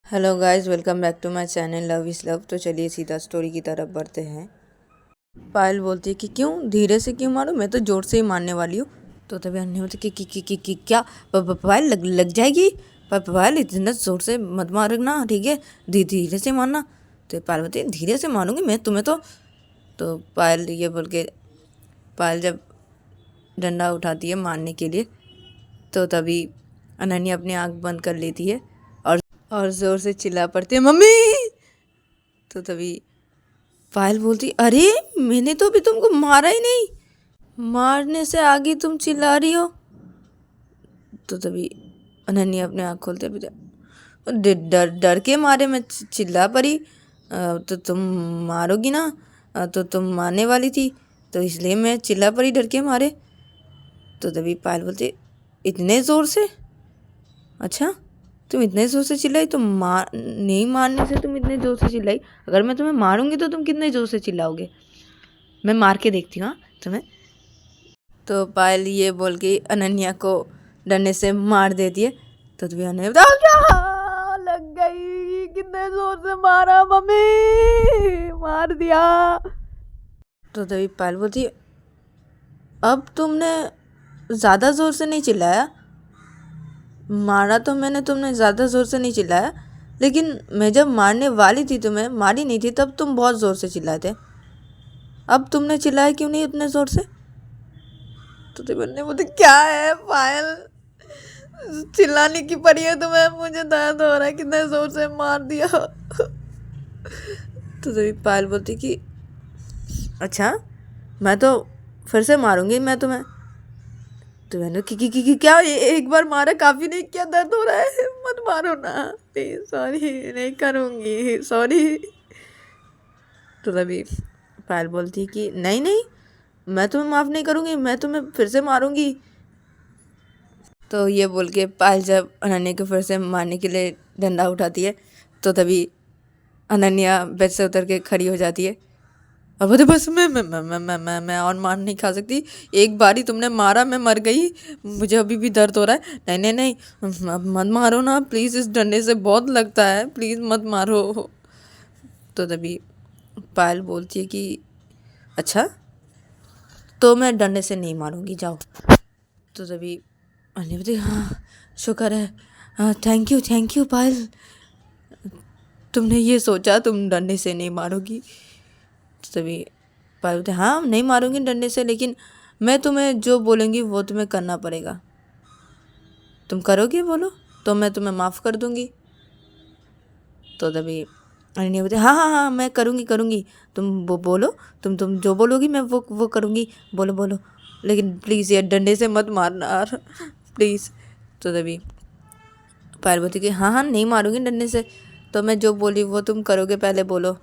Hello guys, welcome back to my channel love is love. तो चलिए सीधा story की तरफ बढ़ते हैं। पायल बोलती है कि क्यों धीरे से क्यों मारूं, मैं तो ज़ोर से ही मारने वाली हूँ। तो तभी अन्य होती है कि क्या पायल लग जाएगी। पायल इतना ज़ोर से मत मारना, ठीक है, धीरे से मारना। तो पायल बोलती है धीरे से मारूंगी मैं तुम्हें तो पायल ये बोल के पायल जब डंडा उठाती है मारने के लिए, तो तभी अनन्या अपनी आँख बंद कर लेती है और ज़ोर से चिल्ला पड़ती है, मम्मी। तो तभी पायल बोलती, अरे मैंने तो अभी तुमको मारा ही नहीं, मारने से आगे तुम चिल्ला रही हो। तो तभी अनन्या अपने आँख खोलते डर डर के मारे मैं चिल्ला पड़ी। तो तुम मारोगी ना, तो तुम मारने वाली थी, तो इसलिए मैं चिल्ला पड़ी डर के मारे। तो तभी पायल बोलती, इतने ज़ोर से? अच्छा, तुम इतने ज़ोर से चिल्लाई, तुम नहीं मारने से तुम इतने ज़ोर से चिल्लाई, अगर मैं तुम्हें मारूंगी तो तुम कितने ज़ोर से चिल्लाओगे, मैं मार के देखती हूँ तुम्हें। तो पायल ये बोल के अनन्या को डंडे से मार देती है। तो तभी अनन्या लग गई, कितने जोर से मारा मम्मी, मार दिया। तो तभी पायल बोलती है, अब तुमने ज़्यादा ज़ोर से नहीं चिल्लाया, मारा तो मैंने, तुमने ज़्यादा ज़ोर से नहीं चिल्लाया, लेकिन मैं जब मारने वाली थी तुम्हें, मारी नहीं थी, तब तुम बहुत ज़ोर से चिल्लाए थे। अब तुमने चिल्लाया क्यों नहीं उतने ज़ोर से? तो तभी बोलते, क्या है पायल, चिल्लाने की पड़ी है तुम्हें, मुझे दर्द हो रहा है, कितने जोर से मार दिया। तो तभी पायल बोलती कि अच्छा, मैं तो फिर से मारूंगी मैं तुम्हें। तो मैंने कि क्या एक बार मारा काफ़ी नहीं, क्या दर्द हो रहा है, मत मारो ना प्लीज, सॉरी नहीं करूँगी, सॉरी। तो तभी पायल बोलती कि नहीं नहीं, मैं तुम्हें माफ़ नहीं करूँगी, मैं तुम्हें फिर से मारूंगी। तो ये बोल के पायल जब अनन्या को फिर से मारने के लिए डंडा उठाती है, तो तभी अनन्या बेड से उतर के खड़ी हो जाती है। अब बोलते, बस मैं और मार नहीं खा सकती, एक बारी तुमने मारा, मैं मर गई, मुझे अभी भी दर्द हो रहा है, नहीं नहीं नहीं, मत मारो ना प्लीज़, इस डंडे से बहुत लगता है, प्लीज़ मत मारो। तो तभी पायल बोलती है कि अच्छा, तो मैं डंडे से नहीं मारूंगी, जाओ। तो तभी अन्य बोलती, हाँ शुक्र है, हाँ थैंक यू पायल, तुमने ये सोचा, तुम डंडे से नहीं मारोगी। तो तभी पायल बोलते, हाँ नहीं मारूंगी डंडे से, लेकिन मैं तुम्हें जो बोलूँगी वो तुम्हें करना पड़ेगा, तुम करोगे बोलो तो मैं तुम्हें माफ़ कर दूँगी। तो तभी अनन्या बोलते, हाँ हाँ हाँ मैं करूँगी, तुम वो बोलो, तुम जो बोलोगी मैं वो करूँगी, बोलो बोलो, लेकिन प्लीज़ ये डंडे से मत मारना यार, प्लीज़। तो तभी पायल बोलती कि हाँ हाँ नहीं मारूंगी डंडे से, तो मैं जो बोली वो तुम करोगे, पहले बोलो,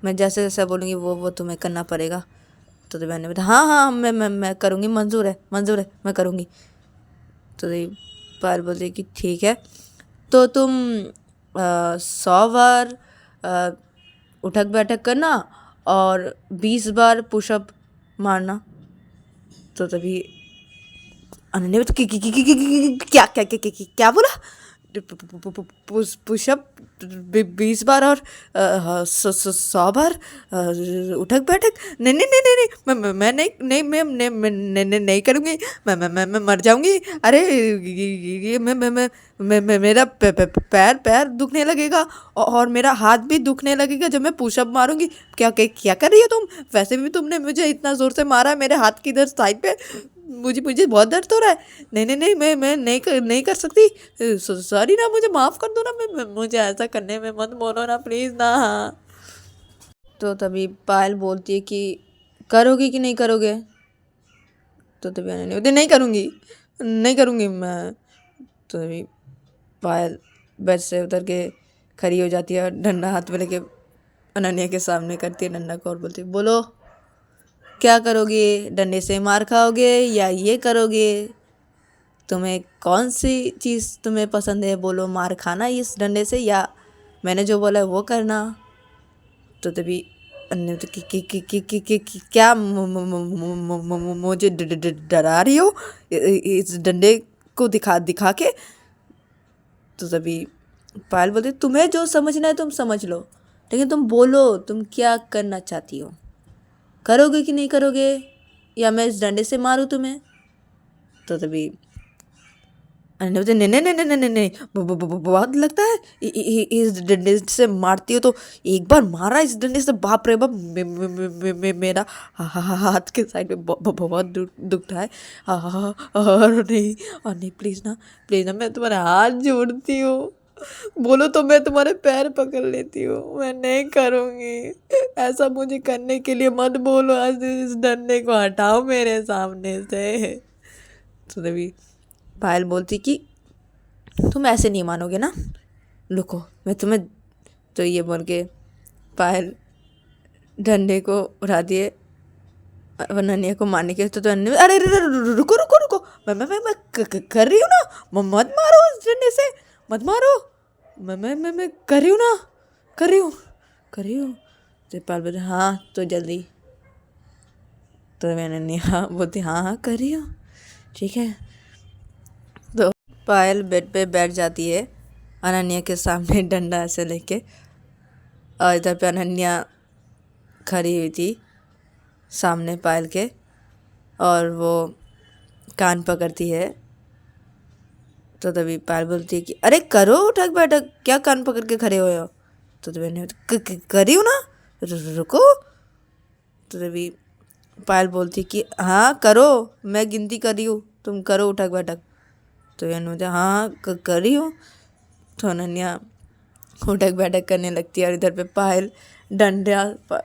मैं जैसे जैसा बोलूँगी वो तुम्हें करना पड़ेगा। तो मैंने बताया, हाँ हाँ मैं करूँगी, मंजूर है मैं करूँगी। तो पायल बोलती कि ठीक है, तो तुम 100 बार अ, उठक बैठक करना और 20 बार पुशअप मारना। तो तभी अनन्या तो क्या क्या क्या क्या क्या बोला, पुशअप 20 बार और 100 बार उठक बैठक, नहीं नहीं नहीं नहीं नहीं, मैं नहीं करूँगी, मैं मर जाऊँगी, अरे ये मैं मेरा पैर दुखने लगेगा और मेरा हाथ भी दुखने लगेगा जब मैं पुशअप मारूंगी। क्या क्या क्या कर रही हो तुम, वैसे भी तुमने मुझे इतना ज़ोर से मारा है, मेरे हाथ की इधर साइड पे मुझे बहुत दर्द हो रहा है, नहीं नहीं नहीं, मैं नहीं कर सकती, सॉरी ना, मुझे माफ़ कर दो ना, मुझे ऐसा करने में मत बोलो ना प्लीज़ ना। तो तभी पायल बोलती है कि करोगी कि नहीं करोगे। तो तभी अनन्या बोलती, नहीं करूँगी मैं। तो तभी पायल बेड से उतर के खड़ी हो जाती है और डंडा हाथ में लेके अनन्या के सामने करती है डंडा को और बोलती है, बोलो क्या करोगे, डंडे से मार खाओगे या ये करोगे, तुम्हें कौन सी चीज़ तुम्हें पसंद है, बोलो, मार खाना इस डंडे से या मैंने जो बोला है वो करना। तो तभी अन्य तो क्या मुझे डरा रही हो इस डंडे को दिखा दिखा के। तो तभी पायल बोलती तुम्हें जो समझना है तुम समझ लो, लेकिन तुम बोलो तुम क्या करना चाहती हो, करोगे कि नहीं करोगे, या मैं इस डंडे से मारूं तुम्हें। तो तभी अनन्या बोलती नहीं नहीं नहीं नहीं नहीं नहीं, बहुत लगता है इस डंडे से मारती हो तो, एक बार मारा इस डंडे से, बाप रे बाप मेरा हाथ के साइड में बहुत दुखता है। और नहीं प्लीज़ ना मैं तुम्हारे हाथ जोड़ती हूँ, बोलो तो मैं तुम्हारे पैर पकड़ लेती हूँ, मैं नहीं करूँगी ऐसा, मुझे करने के लिए मत बोलो, आज इस डंडे को हटाओ मेरे सामने से। तो तभी पायल बोलती कि तुम ऐसे नहीं मानोगे ना, रुको मैं तुम्हें। तो ये बोल के पायल डंडे को उड़ा दिए अनन्या को मारने के। तो अनन्या अरे रुको रुको रुको, मैं कर रही हूँ ना, मत मारो उस डंडे से, मत मारो, मैं कर रही हूँ ना, कर रही हूँ। तो पायल बोलते हाँ तो जल्दी। तो मैंने अनन्या बोलती हाँ कर रही हूँ, ठीक है। तो पायल बेड पे बैठ जाती है अनन्या के सामने डंडा ऐसे लेके, और इधर पे अनन्या खड़ी हुई थी सामने पायल के, और वो कान पकड़ती है। तो तभी पायल बोलती है कि अरे करो उठक बैठक, क्या कान पकड़ के खड़े हुए हो। तो तभी मैंने करी हूँ ना, रुको। तो तभी पायल बोलती कि हाँ करो, मैं गिनती कर रही हूँ, तुम करो उठक बैठक। तो अनन्या हाँ कर रही हूँ। तो अनन्या उठक बैठक करने लगती है, और इधर पे पायल डंडा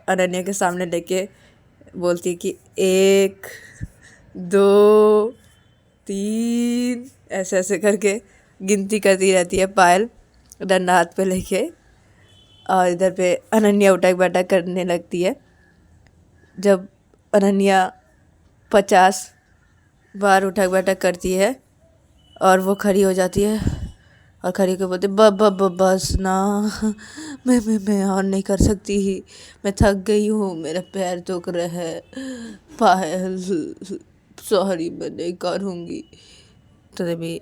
अनन्या के सामने लेके बोलती है कि 1 2 3, ऐसे ऐसे करके गिनती करती रहती है पायल डंडा हाथ पे लेके। और इधर पे अनन्या उठक बैठक करने लगती है। जब अनन्या 50 बार उठक बैठक करती है और वो खड़ी हो जाती है, और खड़ी होकर बोलते बस ना, मैं और नहीं कर सकती, मैं थक गई हूँ, मेरा पैर दुख रहा है, पायल सॉरी मैं नहीं करूँगी। तो तभी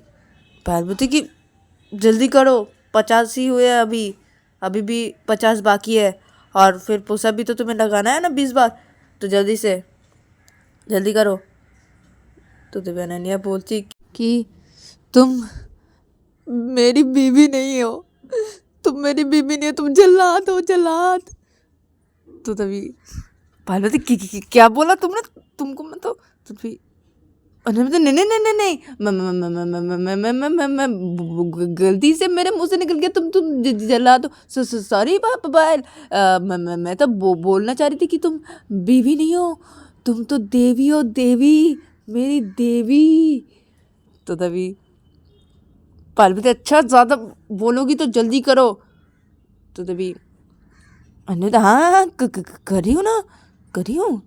पायल बोलती कि जल्दी करो, 50 ही हुए अभी, अभी भी 50 बाकी है, और फिर पुशअप भी तो तुम्हें लगाना है ना 20 बार, तो जल्दी से जल्दी करो। तो तभी अनन्या बोलती कि तुम मेरी बीवी नहीं हो, तुम मेरी बीवी नहीं हो, तुम जल्लाद हो जल्लाद। तो तभी पायल बोलती क्या बोला तुमने, तुमको मैं तो फिर नहीं नहीं नहीं नहीं नहीं, मैं गलती से मेरे मुंह से निकल गया, तुम जल्लाद हो, सॉरी पायल, मैं तो बोलना चाह रही थी कि तुम बीवी नहीं हो, तुम तो देवी हो, देवी, मेरी देवी। तो तभी पायल बोलती अच्छा ज़्यादा बोलोगी तो जल्दी करो। तो तभी अन्य हाँ करी हूँ ना, करी हूँ।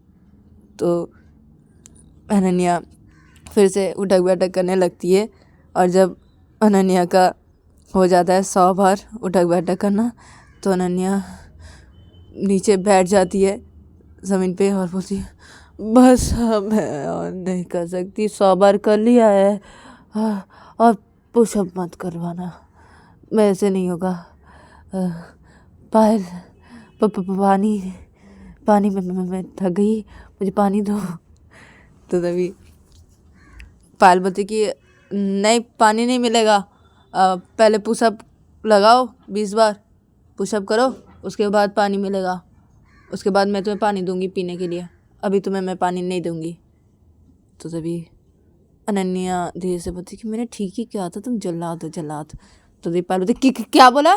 तो अनन्या फिर से उठक बैठक करने लगती है, और जब अनन्या का हो जाता है 100 बार उठक बैठक करना, तो अनन्या नीचे बैठ जाती है ज़मीन पे और बोलती है बस मैं और नहीं कर सकती, 100 बार कर लिया है, और पुशअप मत करवाना, मेरे से नहीं होगा। पायल पानी पानी मैं थक गई, मुझे पानी दो। तो तभी पायल बोलती कि नहीं पानी नहीं मिलेगा, पहले पुशअप लगाओ 20 बार, पुशअप करो, उसके बाद पानी मिलेगा, उसके बाद मैं तुम्हें पानी दूंगी पीने के लिए, अभी तुम्हें मैं पानी नहीं दूंगी। तो तभी अनन्या धीरे से बोलती कि मैंने ठीक ही कहा था, तुम जल्लाद हो जल्लाद। तो तभी पायल बोलती क्या बोला।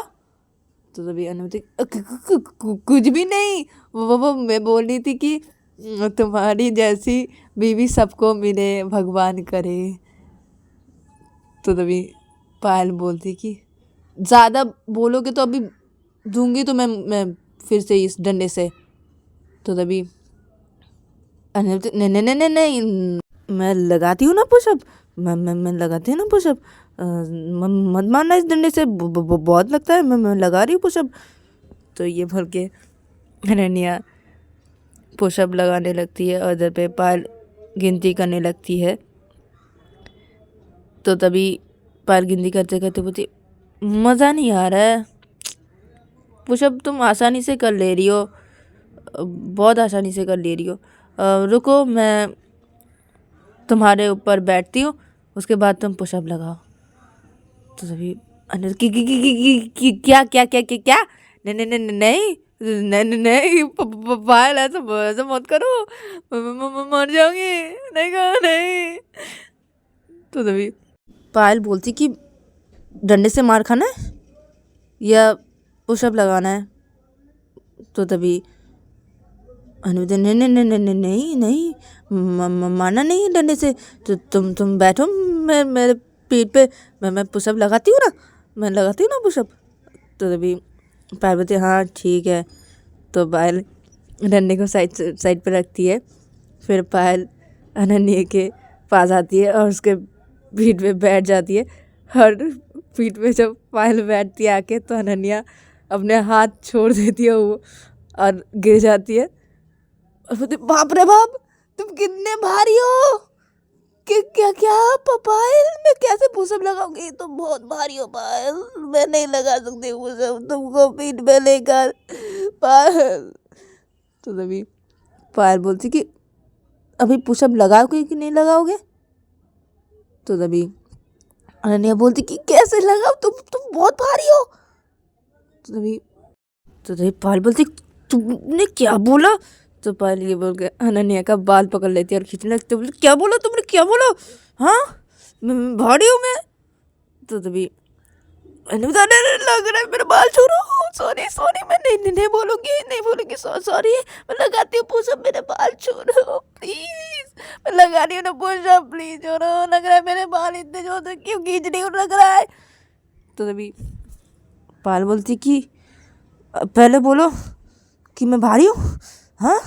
तो तभी अनन्या बोलती कुछ भी नहीं, वो मैं बोल रही थी कि तुम्हारी जैसी बीवी सबको मिले, भगवान करे। तो तभी पायल बोलती कि ज़्यादा बोलोगे तो अभी दूंगी तो मैं फिर से इस डंडे से। तो तभी नहीं नहीं नहीं नहीं नहीं, मैं लगाती हूँ ना पुशअप, मैं लगाती हूँ ना पुशअप, मत मारना इस डंडे से, बहुत लगता है, मैं लगा रही हूँ पुशअप। तो ये बोल के अनन्या पुशअप लगाने लगती है, और इधर पे पायल गिनती करने लगती है। तो तभी पायल गिनती करते करते बोलती मज़ा नहीं आ रहा है। पुशअप तुम आसानी से कर ले रही हो, बहुत आसानी से कर ले रही हो। रुको, मैं तुम्हारे ऊपर बैठती हूँ, उसके बाद तुम पुशअप लगाओ। तो तभी अनिल क्या क्या क्या क्या क्या, नहीं नहीं नहीं नहीं नहीं नहीं नहीं, पायल ऐसा ऐसा मत करो, मर जाऊंगी, नहीं कहा नहीं। तो तभी पायल बोलती कि डंडे से मार खाना है या पुशअप लगाना है। तो तभी अनुदन नहीं नहीं नहीं नहीं नहीं नहीं, माना नहीं डंडे से। तो तुम बैठो, मैं मेरे पीठ पे, मैं पुशअप लगाती हूँ ना, मैं लगाती हूँ ना पुशअप। तो तभी पायल बोलती हाँ ठीक है। तो पायल डंडे को साइड पे रखती है, फिर पायल अनन्या के पास आती है और उसके पीठ पे बैठ जाती है। और पीठ पे जब पायल बैठती है आके, तो अनन्या अपने हाथ छोड़ देती है वो और गिर जाती है। और बोलती बाप रे बाप, तुम कितने भारी हो, क्या क्या पायल, मैं कैसे पुशअप लगाऊंगी, तुम बहुत भारी हो पायल, मैं नहीं लगा सकती पुशअप तुमको पीठ पे लेकर पायल। तो तभी पायल बोलती कि अभी पुशअप लगाओगे कि नहीं लगाओगे। तो तभी अनन्या बोलती कि कैसे लगाओ, तुम बहुत भारी हो। तो तभी पायल बोलती तुमने क्या बोला। तो पायल ये बोल के अनन्या का बाल पकड़ लेती है और खींचने लगती है, बोलती क्या बोला तुमने, क्या बोला, हाँ भारी हूँ मैं। तो तभी मैंने बता लग रहा है मेरा बाल छोड़ो, सॉरी सॉरी, मैं नहीं बोलूँगी, नहीं बोलूँगी, सॉरी, मैं लगाती हूँ पुशअप, मेरे बाल छोड़ो प्लीज, मैं लगा रही हूँ ना पुशअप, प्लीज छोड़ो, लग रहा है मेरे बाल इतने जोर से क्यों खींच रही हूँ, लग रहा है। तो तभी पायल बोलती कि पहले बोलो कि मैं भारी हूँ, हाँ।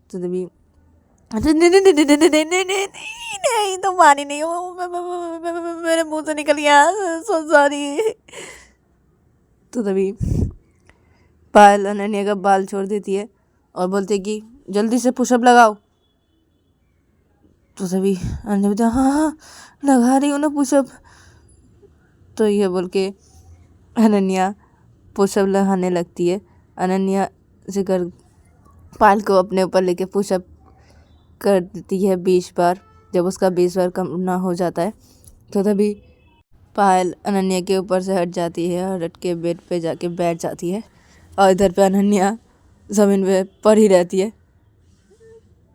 तो तभी नहीं नहीं नहीं नहीं नहीं नहीं नहीं नहीं नहीं नहीं, तुम भारी नहीं हो, मेरे मुंह से निकल गया, सो सॉरी। तो तभी पायल अनन्या का बाल छोड़ देती है और बोलती है कि जल्दी से पुशअप लगाओ। तो तभी अनन्या बोलती है हाँ हाँ लगा रही हूँ ना पुशअप। तो ये बोल के अनन्या पुशअप लगाने लगती है। अनन्या से कर पायल को अपने ऊपर लेके पुशअप कर देती है 20 बार। जब उसका 20 बार कम ना हो जाता है, तो तभी पायल अनन्या के ऊपर से हट जाती है और हट के बेड पे जाके बैठ जाती है। और इधर पे अनन्या ज़मीन पे पड़ी रहती है।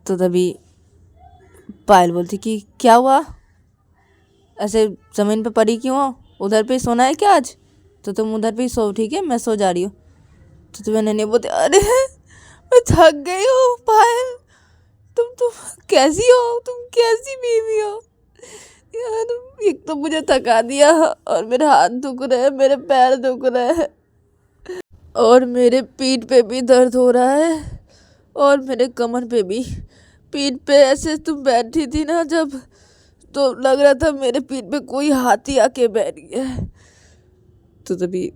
तो तभी पायल बोलती कि क्या हुआ, ऐसे ज़मीन पे पड़ी क्यों हो, उधर पे सोना है क्या आज। तो तुम उधर पे ही सो, ठीक है, मैं सो जा रही हूँ। तो तुम्हें अनन्या बोलती अरे मैं थक गई हूँ पायल, तुम कैसी हो, तुम कैसी बीवी हो यार, एक तो मुझे थका दिया और मेरे हाथ दुख रहे हैं, मेरे पैर दुख रहे हैं और मेरे पीठ पे भी दर्द हो रहा है और मेरे कमर पे भी। पीठ पे ऐसे तुम बैठी थी ना जब, तो लग रहा था मेरे पीठ पे कोई हाथी आके बैठ गया है। तो तभी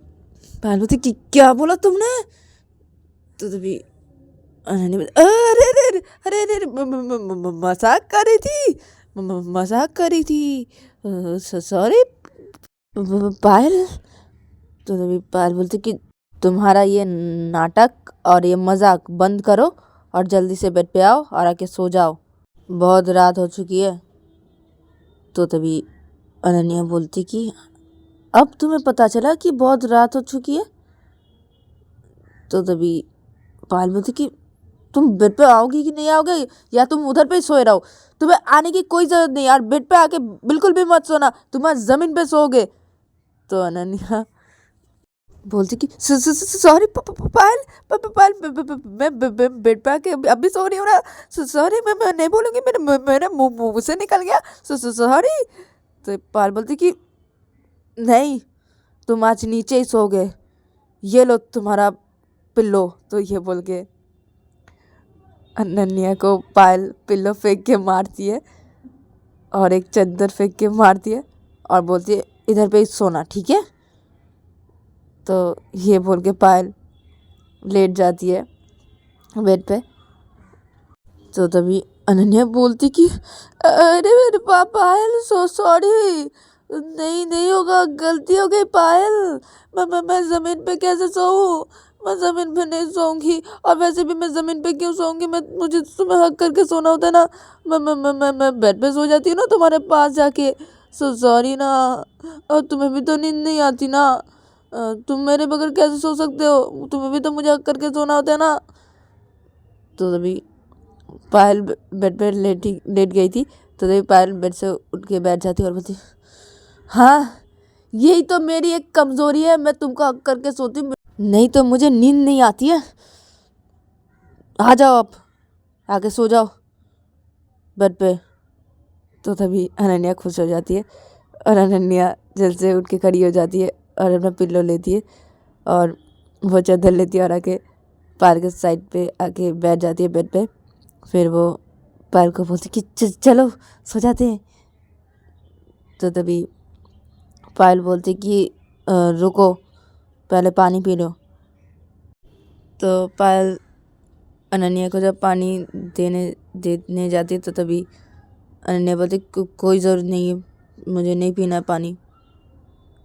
पायल थी कि क्या बोला तुमने। तो तभी अरे अरे अरे अरे मजाक कर रही थी, मजाक कर रही थी, सॉरी पायल। तो तभी पायल बोलती कि तुम्हारा ये नाटक और ये मजाक बंद करो और जल्दी से बेड पे आओ और आके सो जाओ, बहुत रात हो चुकी है। तो तभी अनन्या बोलती कि अब तुम्हें पता चला कि बहुत रात हो चुकी है। तो तभी पायल बोलती कि तुम बेड पे आओगी कि नहीं आओगे, या तुम उधर पे सोए रहो, तुम्हें आने की कोई जरूरत नहीं यार, बेड पे आके बिल्कुल भी मत सोना, तुम जमीन पे सोओगे। तो अनन्या बोलती कि सॉरी पायल, मैं बेड पे आके अभी सो रही हूँ ना, सॉरी, मैं नहीं बोलूँगी, मेरे मुंह से निकल गया, सॉरी। तो पायल बोलती कि नहीं, तुम आज नीचे ही सोओगे, ये लो तुम्हारा पिल्लो। तो ये बोल के अनन्या को पायल पिल्लो फेंक के मारती है और एक चादर फेंक के मारती है और बोलती है इधर पे ही सोना, ठीक है। तो ये बोल के पायल लेट जाती है बेड पे। तो तभी अनन्या बोलती कि अरे मेरे पायल, सो सॉरी, नहीं नहीं होगा, गलती हो गई पायल। मैं ज़मीन पे कैसे सोऊं? मैं ज़मीन पे नहीं सोऊंगी, और वैसे भी मैं ज़मीन पे क्यों सोऊंगी? मुझे तुम्हें हक करके सोना होता है ना। मैं बेड पे सो जाती हूँ ना तुम्हारे पास जाके। सॉरी ना। और तुम्हें भी तो नींद नहीं आती ना। तुम मेरे बगैर कैसे सो सकते हो? तुम्हें भी तो मुझे हक करके सोना होता है ना। तो तभी पायल बेड पे लेट गई थी। तो तभी पायल बेड से उठ के बैठ जाती और बोलती, हाँ यही तो मेरी एक कमजोरी है, मैं तुमको हक करके सोती हूँ, नहीं तो मुझे नींद नहीं आती है। आ जाओ, आप आके सो जाओ बेड पे। तो तभी अनन्या खुश हो जाती है, और अनन्या जल्द से उठ के खड़ी हो जाती है और अपना पिल्लो लेती है और वो चादर लेती है और आके पायल के साइड पे आके बैठ जाती है बेड पे। फिर वो पायल को बोलती कि चलो सो जाते हैं। तो तभी पायल बोलती कि रुको, पहले पानी पी लो। तो पायल अनन्या को जब पानी देने जाती है तो तभी अनन्या बोलती कोई ज़रूरत नहीं है, मुझे नहीं पीना है पानी।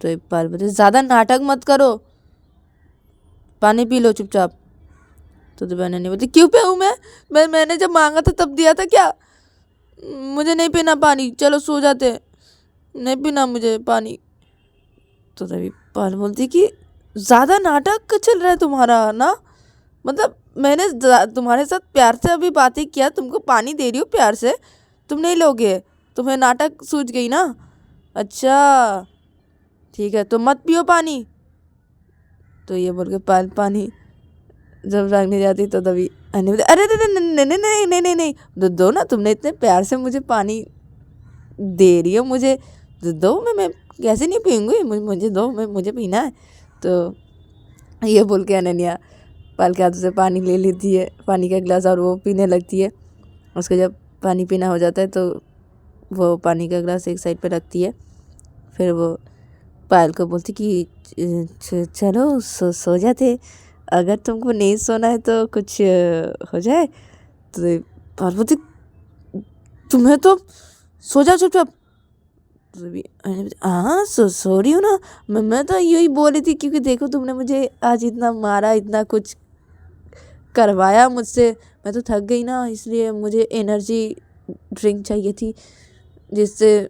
तो पायल बोलती ज़्यादा नाटक मत करो, पानी पी लो चुपचाप। तो तभी अनन्या बोलती क्यों पियूँ मैंने जब मांगा था तब दिया था क्या? मुझे नहीं पीना पानी, चलो सो जाते हैं, नहीं पीना मुझे पानी। तो तभी पायल बोलती कि ज़्यादा नाटक चल रहा है तुम्हारा ना, मतलब मैंने तुम्हारे साथ प्यार से अभी बातें किया, तुमको पानी दे रही हूँ प्यार से, तुम नहीं लोगे, तुम्हें नाटक सूझ गई ना। अच्छा ठीक है, तो मत पियो पानी। तो ये बोल के पायल पानी जब रखने जाती तो तभी अरे अरे नहीं नहीं नहीं नहीं नहीं नहीं दो ना, तुमने इतने प्यार से मुझे पानी दे रही हो, मुझे दो, मैं कैसे नहीं पीऊँगी, मुझे दो, मुझे पीना है। तो ये बोल के अनन्या पायल के हाथों से पानी ले लेती है, पानी का गिलास, और वो पीने लगती है। उसको जब पानी पीना हो जाता है तो वो पानी का गिलास एक साइड पे रखती है। फिर वो पायल को बोलती कि चलो सो जाते, अगर तुमको नहीं सोना है तो कुछ हो जाए। तो पायल बोलती तुम्हें तो सो जाओ चुपचाप। तो भी हाँ सो रही हूँ ना, मैं तो यही बोल रही थी, क्योंकि देखो तुमने मुझे आज इतना मारा, इतना कुछ करवाया मुझसे, मैं तो थक गई ना, इसलिए मुझे एनर्जी ड्रिंक चाहिए थी, जिससे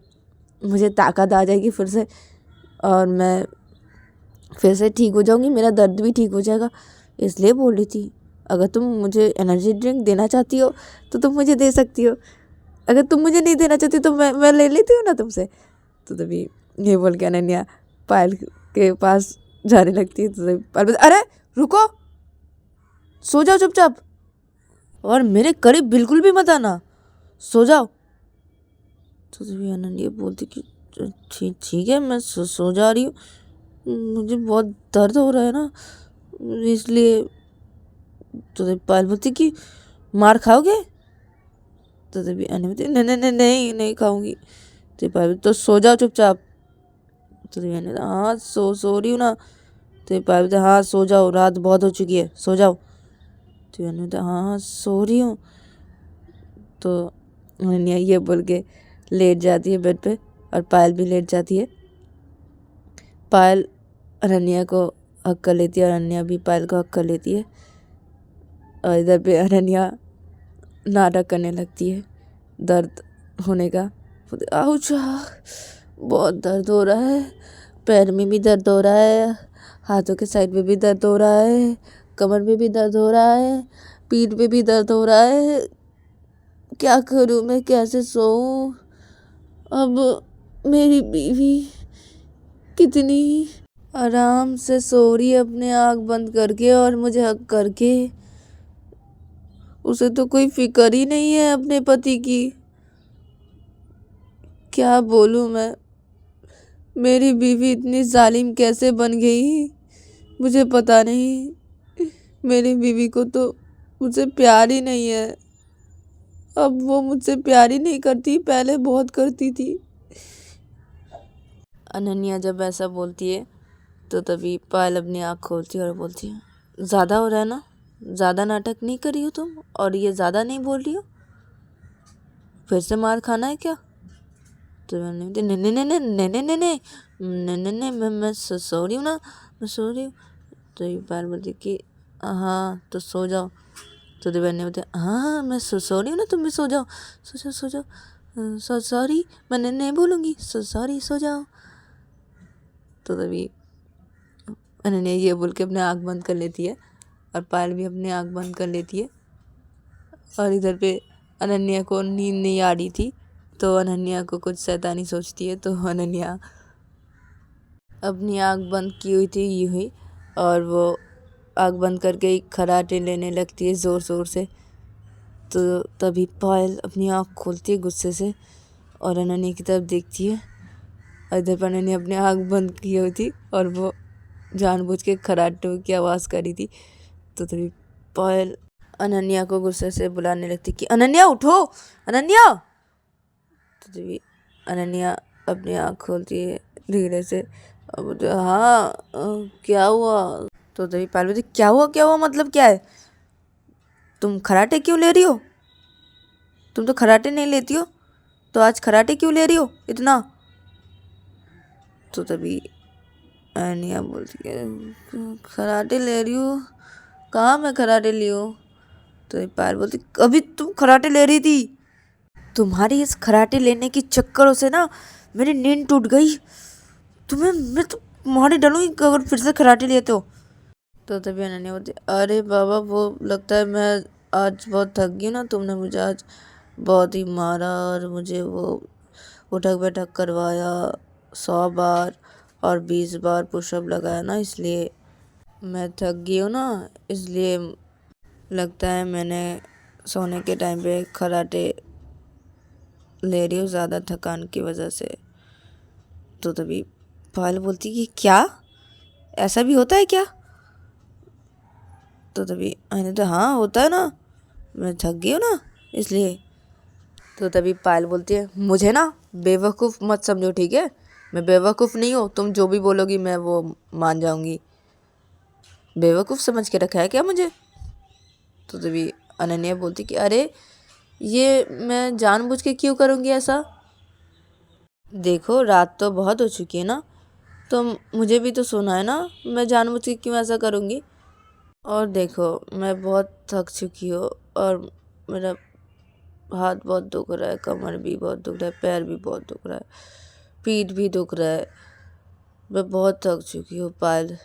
मुझे ताकत आ जाएगी फिर से, और मैं फिर से ठीक हो जाऊंगी, मेरा दर्द भी ठीक हो जाएगा, इसलिए बोल रही थी। अगर तुम मुझे एनर्जी ड्रिंक देना चाहती हो तो तुम मुझे दे सकती हो, अगर तुम मुझे नहीं देना चाहती तो मैं ले लेती हूँ ना तुमसे। तो तभी ये बोल के अनन्या पायल के पास जाने लगती है। तो तभी पायल बोलती अरे रुको, सो जाओ चुपचाप, और मेरे करीब बिल्कुल भी मत आना, सो जाओ। तो तभी अनन्या बोलती कि ठीक है, मैं सो जा रही हूँ, मुझे बहुत दर्द हो रहा है ना, इसलिए। तो तभी पायल बोलती कि मार खाओगे? तो तभी अनन्या बोलती नहीं नहीं नहीं नहीं नहीं खाऊंगी। तो पायल बोलती तो सो जाओ चुपचाप। तो तभी अनन्या हाँ सो रही हूँ ना। तो पायल बोलती हाँ सो जाओ, रात बहुत हो चुकी है, सो जाओ। तो अनन्या बोलती हाँ सो रही हूँ। तो अनन्या ये बोल के लेट जाती है बेड पे, और पायल भी लेट जाती है। पायल अनन्या को हक कर लेती है और अनन्या भी पायल को हक कर लेती है, और इधर पे अनन्या नाटक करने लगती है दर्द होने का। आउच, बहुत दर्द हो रहा है, पैर में भी दर्द हो रहा है, हाथों के साइड में भी दर्द हो रहा है, कमर में भी दर्द हो रहा है, पीठ पे भी दर्द हो रहा है, क्या करूँ मैं, कैसे सोऊं? अब मेरी बीवी कितनी आराम से सो रही है अपने आँख बंद करके और मुझे हक करके, उसे तो कोई फिक्र ही नहीं है अपने पति की। क्या बोलूँ मैं, मेरी बीवी इतनी जालिम कैसे बन गई, मुझे पता नहीं। मेरी बीवी को तो मुझसे प्यार ही नहीं है, अब वो मुझसे प्यार ही नहीं करती, पहले बहुत करती थी। अनन्या जब ऐसा बोलती है तो तभी पायल अपनी आँख खोलती है और बोलती है ज़्यादा हो रहा है ना, ज़्यादा नाटक नहीं कर रही हो तुम, और ये ज़्यादा नहीं बोल रही हो, फिर से मार खाना है क्या? तो मैंने बोलती नहीं नहीं नहीं नहीं नहीं नहीं नहीं नहीं नहीं नहीं मैं सो रही हूँ ना, मैं सो रही हूँ। तो ये पायल बोलती कि हाँ तो सो जाओ। तो देवयानी बोलते हाँ हाँ मैं सो रही हूँ ना, तुम भी सो जाओ, सो जाओ सो जाओ, सॉरी मैंने नहीं बोलूँगी, सॉरी सो जाओ। तो तभी अनन्या ये बोल के अपने आँख बंद कर लेती है और पायल भी अपनी आँख बंद कर लेती है। और इधर पे अनन्या को नींद नहीं आ रही थी, तो अनन्या को कुछ शैतानी सोचती है, तो अनन्या अपनी आँख बंद की हुई थी यूँ ही, और वो आँख बंद करके ही खराटे लेने लगती है ज़ोर ज़ोर से। तो तभी पायल अपनी आँख खोलती है गुस्से से और अनन्या की तरफ देखती है। और इधर पर अनन्या अपनी आँख बंद की हुई थी और वो जानबूझ के खराटों की आवाज़ करी थी। तो तभी पायल अनन्या को गुस्से से बुलाने लगती कि अनन्या उठो, अनन्या। तो तभी अनन्या अपनी आँख खोलती है धीरे से और बोलती हाँ क्या हुआ। तो तभी पायल बोलती क्या हुआ मतलब क्या है, तुम खराटे क्यों ले रही हो, तुम तो खराटे नहीं लेती हो, तो आज खराटे क्यों ले रही हो इतना। तो तभी अनन्या बोलती है खराटे ले रही हूँ, कहाँ मैं खराटे ली हूँ। तो पायल बोलती अभी तुम खराटे ले रही थी, तुम्हारी इस खराटे लेने के चक्करों से ना मेरी नींद टूट गई, तुम्हें मैं तो मारी डालूंगी अगर फिर से खराटे लिए तो तभी अनन्या बोलती अरे बाबा वो लगता है मैं आज बहुत थक गई ना, तुमने मुझे आज बहुत ही मारा और मुझे वो उठक बैठक करवाया 100 बार और 20 बार पुशअप लगाया ना, इसलिए मैं थक गई हूँ ना, इसलिए लगता है मैंने सोने के टाइम पे खराटे ले रही हूँ ज़्यादा थकान की वजह से। तो तभी पायल बोलती कि क्या ऐसा भी होता है क्या। तो तभी मैंने तो हाँ होता है ना, मैं थक गई हूँ ना इसलिए। तो तभी पायल बोलती है मुझे ना बेवकूफ़ मत समझो ठीक है, मैं बेवकूफ़ नहीं हूँ, तुम जो भी बोलोगी मैं वो मान जाऊँगी, बेवकूफ़ समझ के रखा है क्या मुझे। तो तभी अनन्या बोलती कि अरे ये मैं जानबूझ के क्यों करूँगी ऐसा, देखो रात तो बहुत हो चुकी है ना, तो मुझे भी तो सोना है ना, मैं जानबूझ के क्यों ऐसा करूँगी। और देखो मैं बहुत थक चुकी हूँ और मेरा हाथ बहुत दुख रहा है, कमर भी बहुत दुख रहा है, पैर भी बहुत दुख रहा है, पीठ भी दुख रहा है, मैं बहुत थक चुकी हूँ पायल,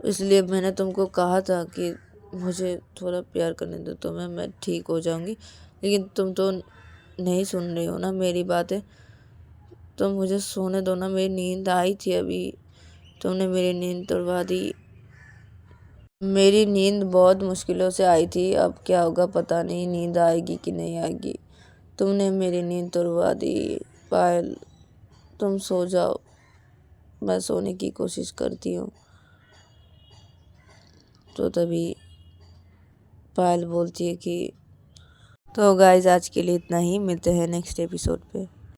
इसलिए मैंने तुमको कहा था कि मुझे थोड़ा प्यार करने दो तो मैं ठीक हो जाऊँगी, लेकिन तुम तो नहीं सुन रही हो ना मेरी बातें, तो मुझे सोने दो ना, मेरी नींद आई थी अभी, तुमने मेरी नींद तोड़वा दी, मेरी नींद बहुत मुश्किलों से आई थी, अब क्या होगा पता नहीं, नींद आएगी कि नहीं आएगी, तुमने मेरी नींद तोड़वा दी। पायल तुम सो जाओ, मैं सोने की कोशिश करती हूँ। तो तभी पायल बोलती है कि तो गाइज आज के लिए इतना ही, मिलते हैं नेक्स्ट एपिसोड पे।